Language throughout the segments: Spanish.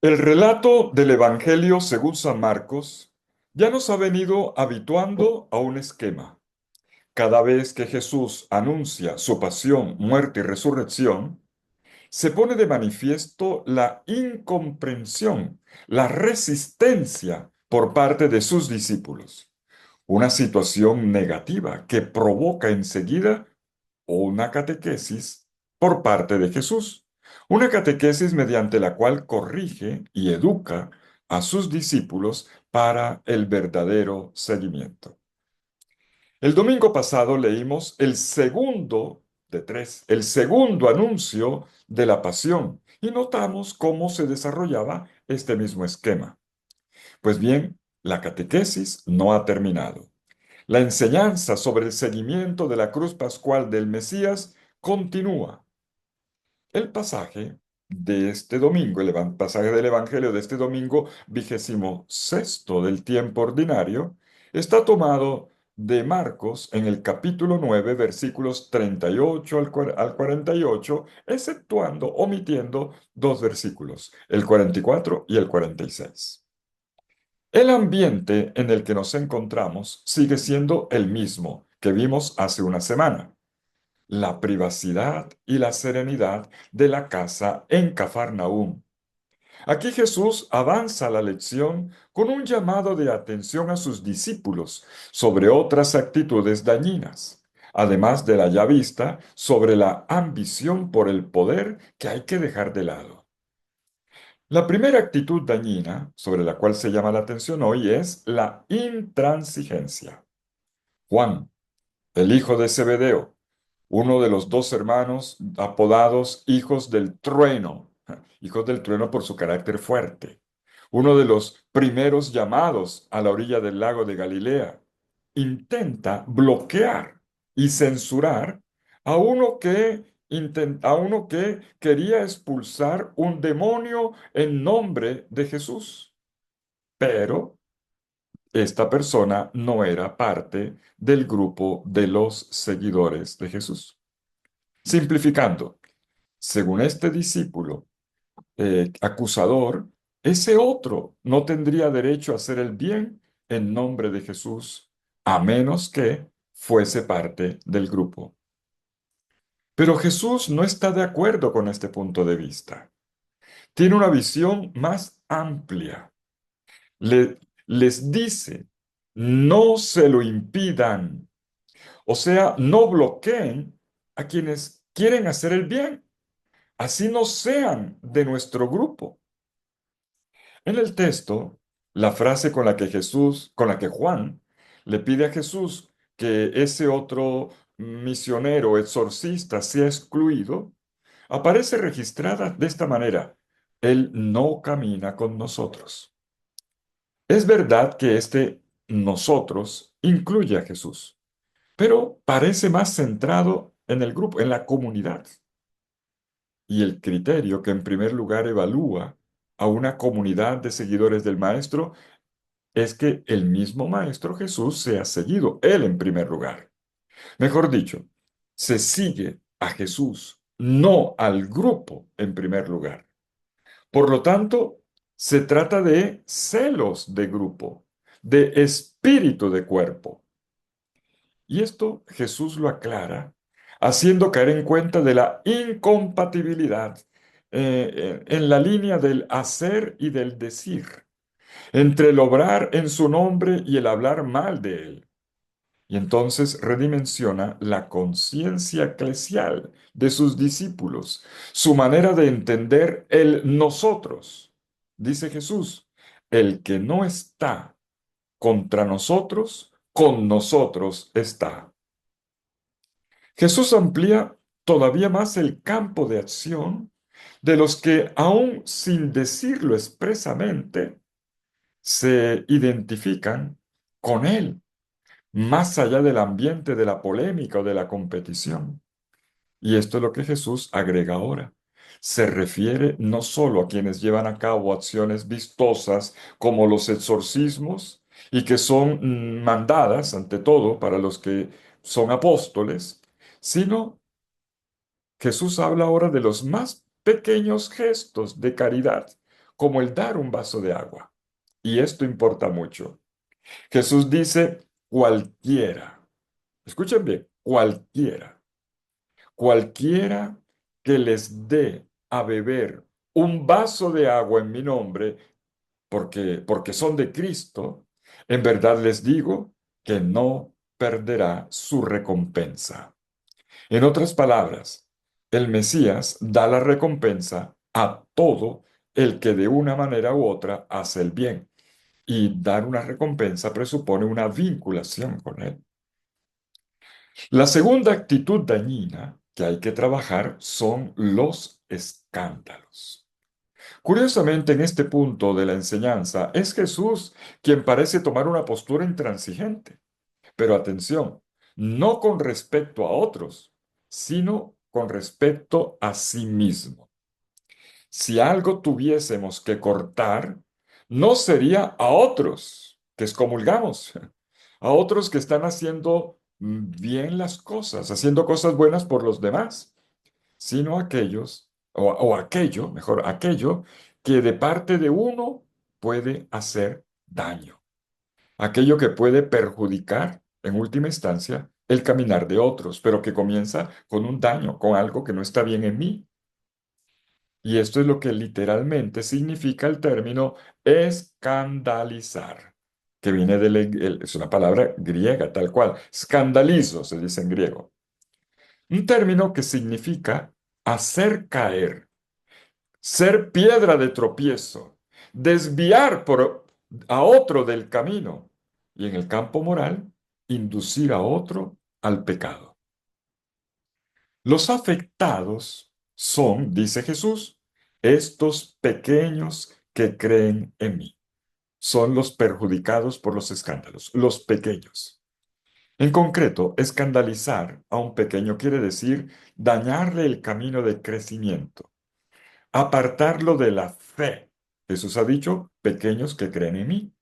El relato del Evangelio según San Marcos ya nos ha venido habituando a un esquema. Cada vez que Jesús anuncia su pasión, muerte y resurrección, se pone de manifiesto la incomprensión, la resistencia por parte de sus discípulos. Una situación negativa que provoca enseguida una catequesis por parte de Jesús. Una catequesis mediante la cual corrige y educa a sus discípulos para el verdadero seguimiento. El domingo pasado leímos el segundo de tres, el segundo anuncio de la pasión, y notamos cómo se desarrollaba este mismo esquema. Pues bien, la catequesis no ha terminado. La enseñanza sobre el seguimiento de la cruz pascual del Mesías continúa. El pasaje de este domingo, pasaje del Evangelio de este domingo, 26º del tiempo ordinario, está tomado de Marcos en el capítulo 9, versículos 38 al 48, exceptuando, omitiendo dos versículos, el 44 y el 46. El ambiente en el que nos encontramos sigue siendo el mismo que vimos hace una semana: la privacidad y la serenidad de la casa en Cafarnaúm. Aquí Jesús avanza la lección con un llamado de atención a sus discípulos sobre otras actitudes dañinas, además de la ya vista sobre la ambición por el poder que hay que dejar de lado. La primera actitud dañina sobre la cual se llama la atención hoy es la intransigencia. Juan, el hijo de Zebedeo, uno de los dos hermanos apodados hijos del trueno, hijos del trueno por su carácter fuerte, uno de los primeros llamados a la orilla del lago de Galilea, intenta bloquear y censurar a uno que quería expulsar un demonio en nombre de Jesús. Pero esta persona no era parte del grupo de los seguidores de Jesús. Simplificando, según este discípulo acusador, ese otro no tendría derecho a hacer el bien en nombre de Jesús, a menos que fuese parte del grupo. Pero Jesús no está de acuerdo con este punto de vista. Tiene una visión más amplia. Les dice, no se lo impidan, o sea, no bloqueen a quienes quieren hacer el bien, así no sean de nuestro grupo. En el texto, la frase con la que Juan le pide a Jesús que ese otro misionero exorcista sea excluido, aparece registrada de esta manera: Él no camina con nosotros. Es verdad que este nosotros incluye a Jesús, pero parece más centrado en el grupo, en la comunidad. Y el criterio que en primer lugar evalúa a una comunidad de seguidores del Maestro es que el mismo Maestro Jesús sea seguido, él en primer lugar. Mejor dicho, se sigue a Jesús, no al grupo en primer lugar. Por lo tanto, se trata de celos de grupo, de espíritu de cuerpo. Y esto Jesús lo aclara, haciendo caer en cuenta de la incompatibilidad en la línea del hacer y del decir, entre el obrar en su nombre y el hablar mal de él. Y entonces redimensiona la conciencia eclesial de sus discípulos, su manera de entender el nosotros. Dice Jesús, el que no está contra nosotros, con nosotros está. Jesús amplía todavía más el campo de acción de los que, aún sin decirlo expresamente, se identifican con Él, más allá del ambiente de la polémica o de la competición. Y esto es lo que Jesús agrega ahora. Se refiere no solo a quienes llevan a cabo acciones vistosas como los exorcismos y que son mandadas ante todo para los que son apóstoles, sino Jesús habla ahora de los más pequeños gestos de caridad, como el dar un vaso de agua. Y esto importa mucho. Jesús dice, cualquiera, escuchen bien, cualquiera que les dé a beber un vaso de agua en mi nombre, porque son de Cristo, en verdad les digo que no perderá su recompensa. En otras palabras, el Mesías da la recompensa a todo el que de una manera u otra hace el bien. Y dar una recompensa presupone una vinculación con él. La segunda actitud dañina que hay que trabajar son los escándalos. Curiosamente, en este punto de la enseñanza es Jesús quien parece tomar una postura intransigente. Pero atención, no con respecto a otros, sino con respecto a sí mismo. Si algo tuviésemos que cortar, no sería a otros que excomulgamos, a otros que están haciendo bien las cosas, haciendo cosas buenas por los demás, sino a aquellos, o aquello, mejor, aquello que de parte de uno puede hacer daño, aquello que puede perjudicar, en última instancia, el caminar de otros, pero que comienza con un daño, con algo que no está bien en mí. Y esto es lo que literalmente significa el término escandalizar, que viene es una palabra griega tal cual, scandalizo se dice en griego. Un término que significa hacer caer, ser piedra de tropiezo, desviar a otro del camino y en el campo moral, inducir a otro al pecado. Los afectados son, dice Jesús, estos pequeños que creen en mí. Son los perjudicados por los escándalos, los pequeños. En concreto, escandalizar a un pequeño quiere decir dañarle el camino de crecimiento, apartarlo de la fe. Jesús ha dicho, pequeños que creen en mí.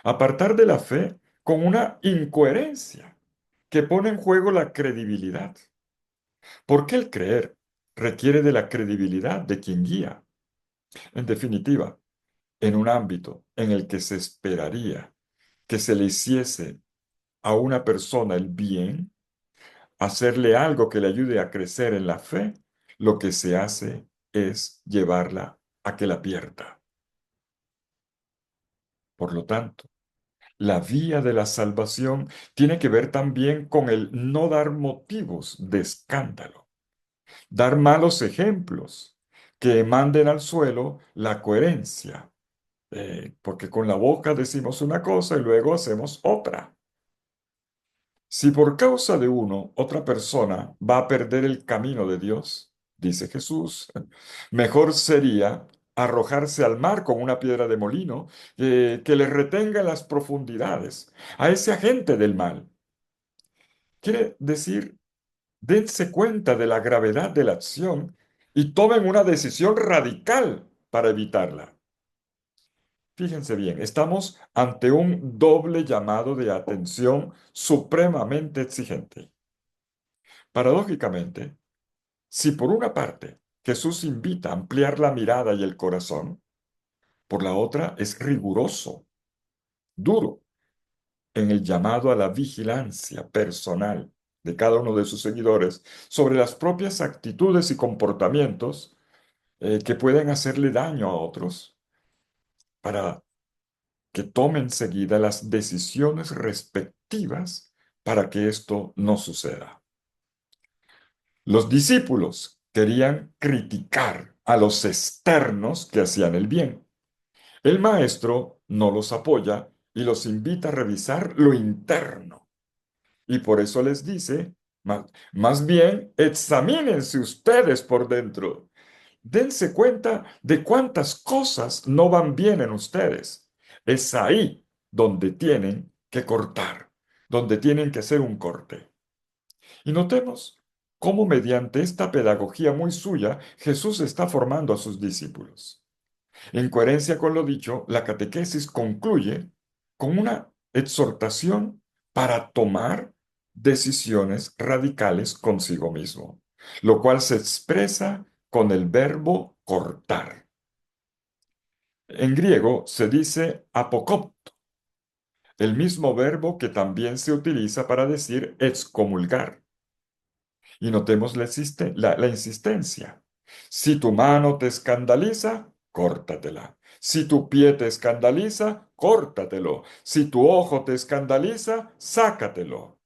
Apartar de la fe con una incoherencia que pone en juego la credibilidad. Porque el creer requiere de la credibilidad de quien guía. En definitiva, en un ámbito en el que se esperaría que se le hiciese a una persona el bien, hacerle algo que le ayude a crecer en la fe, lo que se hace es llevarla a que la pierda. Por lo tanto, la vía de la salvación tiene que ver también con el no dar motivos de escándalo, dar malos ejemplos que manden al suelo la coherencia, porque con la boca decimos una cosa y luego hacemos otra. Si por causa de uno otra persona va a perder el camino de Dios, dice Jesús, mejor sería arrojarse al mar con una piedra de molino que le retenga en las profundidades a ese agente del mal. Quiere decir, dense cuenta de la gravedad de la acción y tomen una decisión radical para evitarla. Fíjense bien, estamos ante un doble llamado de atención supremamente exigente. Paradójicamente, si por una parte Jesús invita a ampliar la mirada y el corazón, por la otra es riguroso, duro, en el llamado a la vigilancia personal de cada uno de sus seguidores sobre las propias actitudes y comportamientos que pueden hacerle daño a otros, para que tome enseguida las decisiones respectivas para que esto no suceda. Los discípulos querían criticar a los externos que hacían el bien. El maestro no los apoya y los invita a revisar lo interno. Y por eso les dice, más bien, examínense ustedes por dentro. Dense cuenta de cuántas cosas no van bien en ustedes. Es ahí donde tienen que cortar, donde tienen que hacer un corte. Y notemos cómo mediante esta pedagogía muy suya, Jesús está formando a sus discípulos. En coherencia con lo dicho, la catequesis concluye con una exhortación para tomar decisiones radicales consigo mismo, lo cual se expresa con el verbo cortar. En griego se dice apokopto, el mismo verbo que también se utiliza para decir excomulgar. Y notemos la insistencia. Si tu mano te escandaliza, córtatela. Si tu pie te escandaliza, córtatelo. Si tu ojo te escandaliza, sácatelo.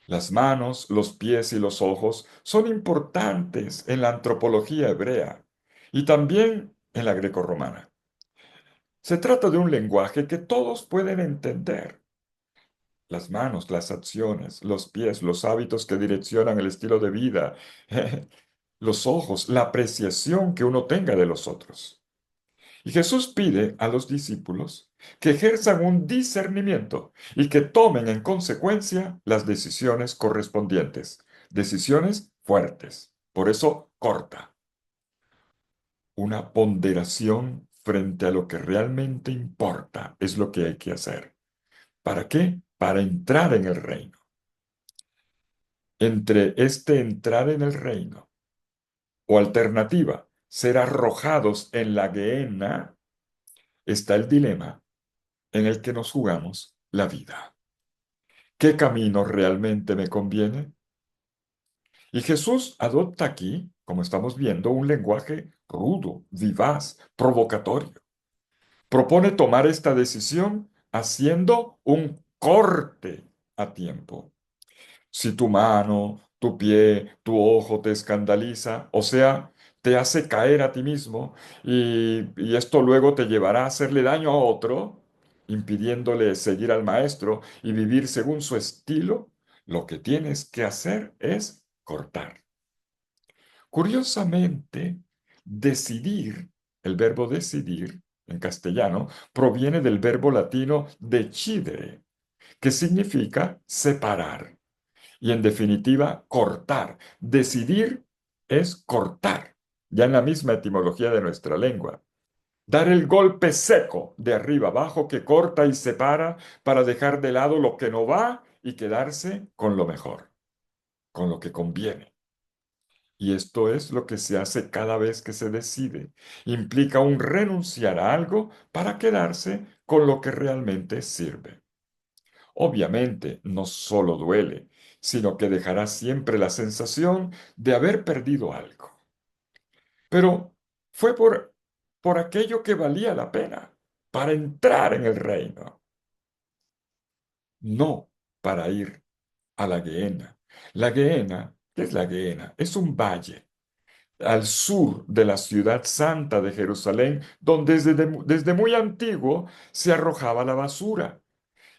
Las manos, los pies y los ojos son importantes en la antropología hebrea y también en la grecorromana. Se trata de un lenguaje que todos pueden entender. Las manos, las acciones, los pies, los hábitos que direccionan el estilo de vida, los ojos, la apreciación que uno tenga de los otros. Y Jesús pide a los discípulos que ejerzan un discernimiento y que tomen en consecuencia las decisiones correspondientes, decisiones fuertes. Por eso, corta, una ponderación frente a lo que realmente importa es lo que hay que hacer. ¿Para qué? Para entrar en el reino. Entre este entrar en el reino o alternativa, ser arrojados en la gehenna, está el dilema en el que nos jugamos la vida. ¿Qué camino realmente me conviene? Y Jesús adopta aquí, como estamos viendo, un lenguaje rudo, vivaz, provocatorio. Propone tomar esta decisión haciendo un corte a tiempo. Si tu mano, tu pie, tu ojo te escandaliza, o sea, te hace caer a ti mismo y esto luego te llevará a hacerle daño a otro, impidiéndole seguir al maestro y vivir según su estilo, lo que tienes que hacer es cortar. Curiosamente, decidir, el verbo decidir en castellano, proviene del verbo latino decidere, que significa separar. Y en definitiva, cortar. Decidir es cortar, ya en la misma etimología de nuestra lengua. Dar el golpe seco de arriba abajo que corta y separa para dejar de lado lo que no va y quedarse con lo mejor, con lo que conviene. Y esto es lo que se hace cada vez que se decide. Implica un renunciar a algo para quedarse con lo que realmente sirve. Obviamente, no solo duele, sino que dejará siempre la sensación de haber perdido algo. Pero fue por aquello que valía la pena, para entrar en el reino, no para ir a la Gehenna. La Gehenna, ¿qué es la Gehenna? Es un valle al sur de la ciudad santa de Jerusalén, donde desde muy antiguo se arrojaba la basura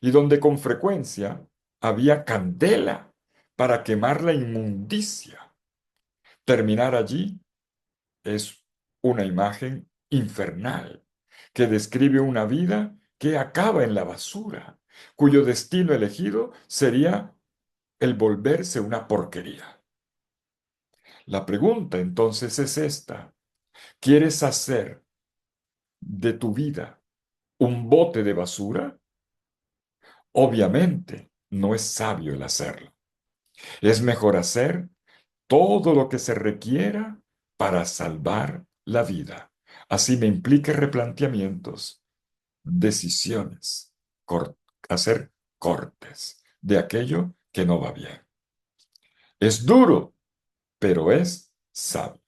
y donde con frecuencia había candela para quemar la inmundicia. Terminar allí es una imagen infernal que describe una vida que acaba en la basura, cuyo destino elegido sería el volverse una porquería. La pregunta entonces es esta: ¿quieres hacer de tu vida un bote de basura? Obviamente no es sabio el hacerlo. Es mejor hacer todo lo que se requiera para salvar la vida. Así me implique replanteamientos, decisiones, hacer cortes de aquello que no va bien. Es duro, pero es sabio.